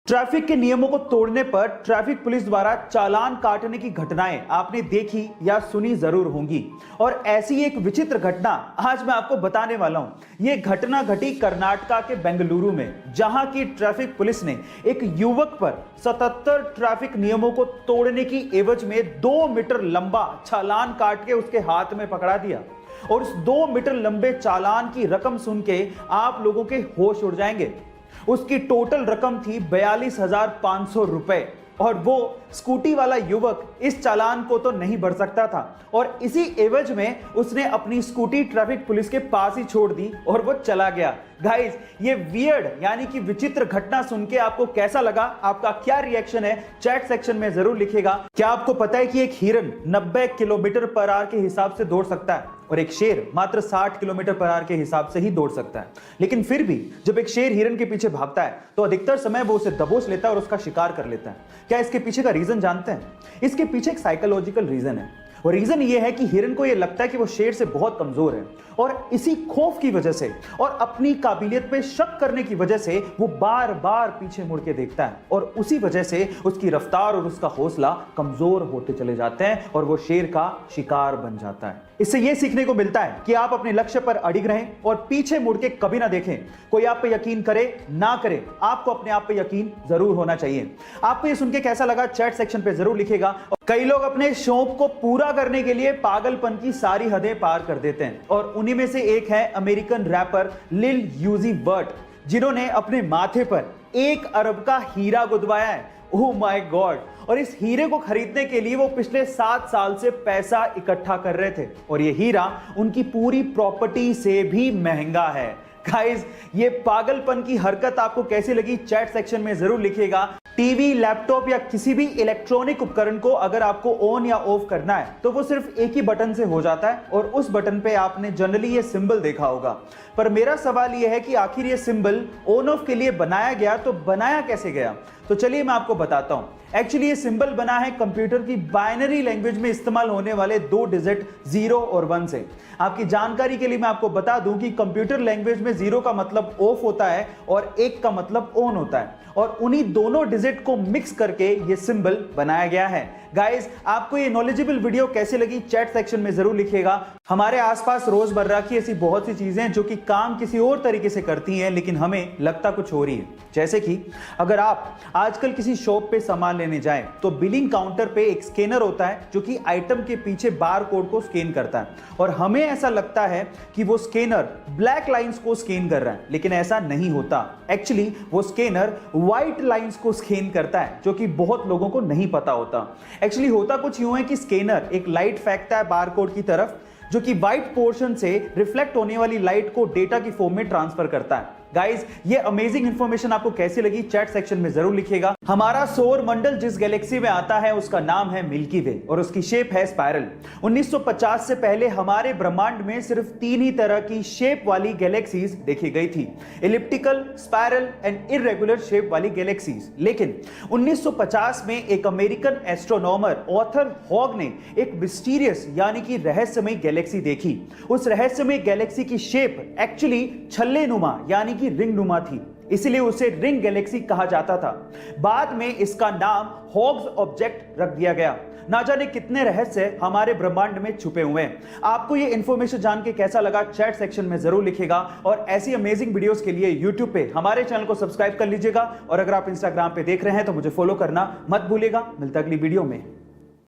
Traffic के नियमों को तोड़ने पर ट्रैफिक पुलिस द्वारा चालान काटने की घटनाएं आपने देखी या सुनी जरूर होंगी। और ऐसी एक विचित्र घटना आज मैं आपको बताने वाला हूं। यह घटना घटी कर्नाटका के बेंगलुरु में, जहां की ट्रैफिक पुलिस ने एक युवक पर 77 ट्रैफिक नियमों को तोड़ने की एवज में 2 मीटर लंबा चालान काट के उसके हाथ में पकड़ा दिया। और उस 2 मीटर लंबे चालान की रकम सुन के आप लोगों के होश उड़ जाएंगे। उसकी टोटल रकम थी 42,500 रुपए। और वो स्कूटी वाला युवक इस चालान को तो नहीं भर सकता था और इसी एवज में उसने अपनी स्कूटी ट्रैफिक पुलिस के पास ही छोड़ दी और वो चला गया। गाइस, ये वियर्ड यानी कि विचित्र घटना सुन के आपको कैसा लगा? आपका क्या रिएक्शन है? चैट सेक्शन में जरूर लिखिएगा। क्या आपको पता है कि एक हिरन 90 किलोमीटर पर आवर के हिसाब से दौड़ सकता है और एक शेर मात्र 60 किलोमीटर पर आवर के हिसाब से ही दौड़ सकता है? लेकिन फिर भी जब एक शेर हिरन के पीछे भागता है तो अधिकतर समय वो उसे दबोच लेता है और उसका शिकार कर लेता है। क्या इसके पीछे का रीजन जानते हैं? इसके पीछे एक साइकोलॉजिकल रीजन है और रीजन ये है कि हिरन को ये लगता है कि वो शेर से बहुत कमजोर है और इसी खौफ की वजह से और अपनी काबिलियत पे शक करने की वजह से वो बार बार पीछे मुड़ के देखता है और उसी वजह से उसकी रफ्तार और उसका हौसला कमजोर होते चले जाते हैं और वो शेर का शिकार बन जाता है। इससे ये सीखने को मिलता है कि आप अपने लक्ष्य पर अडिग रहें और पीछे मुड़ के कभी ना देखें। कोई आप पे यकीन करे ना करे, आपको अपने आप पे यकीन जरूर होना चाहिए। आपको ये सुन के कैसा लगा? चैट सेक्शन पे जरूर लिखेगा। कई लोग अपने शौक को पूरा करने के लिए पागलपन की सारी हदें पार कर देते हैं और उन्हीं में से एक है अमेरिकन रैपर लिल यूजी वर्ट, जिन्होंने अपने माथे पर 1 अरब का हीरा गुदवाया है। Oh my God! और इस हीरे को खरीदने के लिए वो पिछले 7 साल से पैसा इकट्ठा कर रहे थे और ये हीरा उनकी पूरी प्रॉपर्टी से भी महंगा है। गाइस, ये पागलपन की हरकत आपको कैसी लगी? चैट सेक्शन में जरूर लिखिएगा। टीवी, लैपटॉप या किसी भी इलेक्ट्रॉनिक उपकरण को अगर आपको ऑन या ऑफ करना है तो वो सिर्फ एक ही बटन से हो जाता है और उस बटन पे आपने जनरली ये सिंबल देखा होगा। पर मेरा सवाल ये है कि आखिर ये सिंबल ऑन ऑफ के लिए बनाया गया तो बनाया कैसे गया? तो चलिए मैं आपको बताता हूं। एक्चुअली ये सिंबल बना है कंप्यूटर की बाइनरी लैंग्वेज में इस्तेमाल होने वाले 2 डिजिट 0 और 1 से। आपकी जानकारी के लिए मैं आपको बता दूं कि कंप्यूटर लैंग्वेज में 0 का मतलब ऑफ होता है और 1 का मतलब ऑन होता है और उन्हीं दोनों डिजिट को मिक्स करके ये सिंबल बनाया गया है। गाइस, आपको ये नॉलेजेबल वीडियो कैसी लगी? चैट सेक्शन में जरूर लिखिएगा। हमारे आसपास रोजमर्रा की ऐसी बहुत सी चीजें जो कि काम किसी और तरीके से करती हैं लेकिन हमें लगता कुछ और ही है। जैसे कि अगर आप आजकल किसी शॉप पे सामान लेने जाएं तो बिलिंग काउंटर पे एक स्कैनर होता है जो कि आइटम के पीछे बार कोड को स्कैन करता है और हमें ऐसा लगता है कि वो स्कैनर ब्लैक लाइंस को स्कैन कर रहा है, लेकिन ऐसा नहीं होता। एक्चुअली वो स्कैनर व्हाइट लाइंस को स्कैन करता है, जो कि बहुत लोगों को नहीं पता होता। एक्चुअली होता कुछ यूं है कि स्कैनर एक लाइट फेंकता है बारकोड की तरफ, जो कि व्हाइट पोर्शन से रिफ्लेक्ट होने वाली लाइट को डेटा की फॉर्म में ट्रांसफर करता है। गाइस, ये अमेजिंग इंफॉर्मेशन आपको कैसी लगी? चैट सेक्शन में जरूर लिखिएगा। हमारा सौर मंडल जिस गैलेक्सी में आता है उसका नाम है मिल्की वे और उसकी शेप है स्पाइरल। 1950 से पहले हमारे ब्रह्मांड में सिर्फ 3 ही तरह की शेप वाली गैलेक्सीज देखी गई थी, elliptical, spiral and irregular shape वाली गैलेक्सीज। लेकिन 1950 में एक अमेरिकन एस्ट्रोनॉमर ऑथर हॉग ने एक मिस्टीरियस यानी कि रहस्यमय गैलेक्सी देखी। उस रहस्यमय गैलेक्सी की शेप एक्चुअली छल्ले नुमा यानी कि रिंग नुमा थी, इसलिए उसे रिंग गैलेक्सी कहा जाता था। बाद में इसका नाम हॉग्स ऑब्जेक्ट रख दिया गया। ना जाने कितने रहस्य हमारे ब्रह्मांड में छुपे हुए हैं। आपको ये इंफॉर्मेशन जान के कैसा लगा? चैट सेक्शन में जरूर लिखिएगा और ऐसी अमेजिंग वीडियोस के लिए यूट्यूब पे हमारे चैनल को सब्सक्राइब कर लीजिएगा और अगर आप इंस्टाग्राम पे देख रहे हैं तो मुझे फॉलो करना मत भूलिएगा। मिलता अगली वीडियो में।